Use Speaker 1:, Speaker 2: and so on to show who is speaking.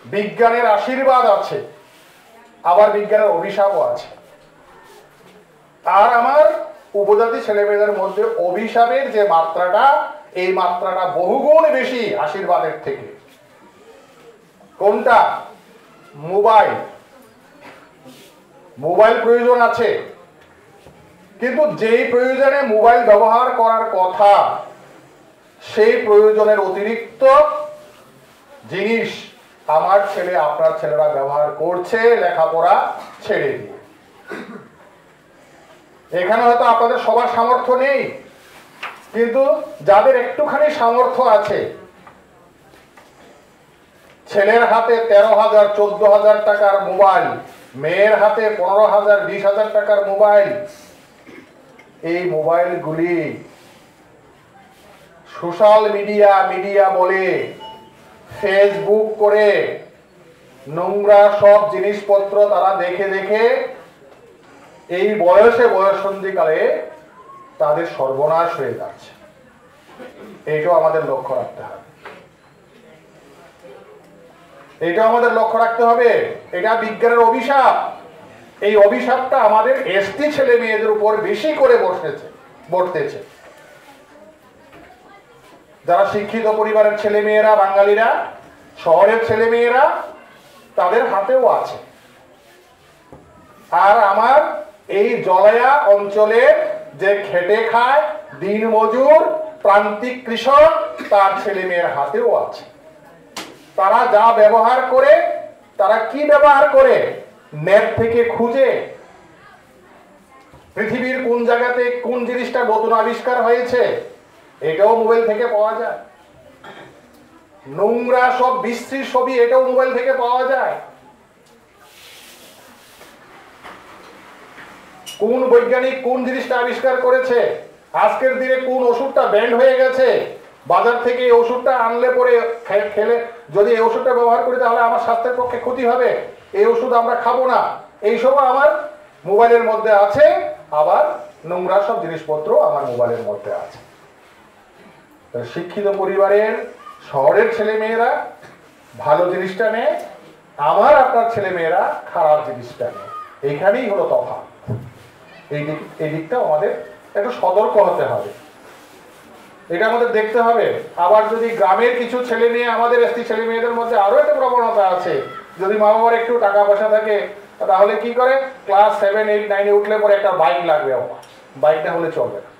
Speaker 1: বিজ্ঞানের আশীর্বাদ আছে, আবার বিজ্ঞানের অভিশাপও আছে। আর আমার উপজাতি ছেলেমেয়েদের মধ্যে অভিশাপের যে মাত্রাটা, এই মাত্রাটা বহুগুণ বেশি আশীর্বাদের থেকে। কোনটা? মোবাইল। মোবাইল প্রয়োজন আছে, কিন্তু যেই প্রয়োজনে মোবাইল ব্যবহার করার কথা, সেই প্রয়োজনের অতিরিক্ত জিনিস আমার ছেলে আপনার ছেলেরা ব্যবহার করছে লেখাপড়া ছেড়ে দিয়ে। এখানে হয়তো আপনাদের সবার সামর্থ্য নেই, কিন্তু যাদের একটুখানি সামর্থ্য আছে, ছেলের হাতে 13,000 14,000 টাকার মোবাইল, মেয়ের হাতে 15,000 20,000 টাকার মোবাইল, এই মোবাইলগুলি সোশ্যাল মিডিয়া বলে ফেসবুক করে নোংরা সব জিনিসপত্র তারা দেখে দেখে এই বয়সন্ধিকালে তাদের সর্বনাশ হয়ে যাচ্ছে। এইটাও আমাদের লক্ষ্য রাখতে হবে, এটা বিজ্ঞানের অভিশাপ। এই অভিশাপটা আমাদের এসটি ছেলে মেয়েদের উপর বেশি করে বর্তেছে। যারা শিক্ষিত পরিবারের ছেলে মেয়েরা, বাঙালিরা, শহরের ছেলে মেয়েরা, তাদের হাতেও আছে। আর আমার এই জলায়া অঞ্চলের যে খেটে খায় দিনমজুর প্রান্তিক কৃষক, তার ছেলে মেয়ের হাতেও আছে। তারা যা ব্যবহার করে, তারা কি ব্যবহার করে? নেট থেকে খুঁজে পৃথিবীর কোন জায়গাতে কোন জিনিসটা নতুন আবিষ্কার হয়েছে, এটাও মোবাইল থেকে পাওয়া যায়। নোংরা সব বিশ্রী ছবি, এটাও মোবাইল থেকে পাওয়া যায়। কোন বৈজ্ঞানিক কোন জিনিসটা আবিষ্কার করেছে, আজকের দিনে কোন ওষুধটা ব্যান্ড হয়ে গেছে, বাজার থেকে এই ওষুধটা আনলে পরে খেলে যদি এই ওষুধটা ব্যবহার করি তাহলে আমার স্বাস্থ্যের পক্ষে ক্ষতি হবে, এই ওষুধ আমরা খাবো না, এইসব আমার মোবাইলের মধ্যে আছে। আবার নোংরা সব জিনিসপত্র আমার মোবাইলের মধ্যে আছে। শিক্ষিত পরিবারের শহরের ছেলে মেয়েরা ভালো জিনিসটা নেয়, আমার আপনার ছেলে মেয়েরা খারাপ জিনিসটা নেয়। এইখানেই হলো তফাৎ। এই দিকটা আমাদের একটু সতর্ক হতে হবে, এটা আমাদের দেখতে হবে। আবার যদি গ্রামের কিছু ছেলে মেয়ে, আমাদের এসটি ছেলে মেয়েদের মধ্যে আরো একটা প্রবণতা আছে, যদি মা বাবার একটু টাকা পয়সা থাকে তাহলে কি করে, ক্লাস 7 8 9 উঠলে পরে একটা বাইক লাগবে, বাইকটা হলে চলবে না।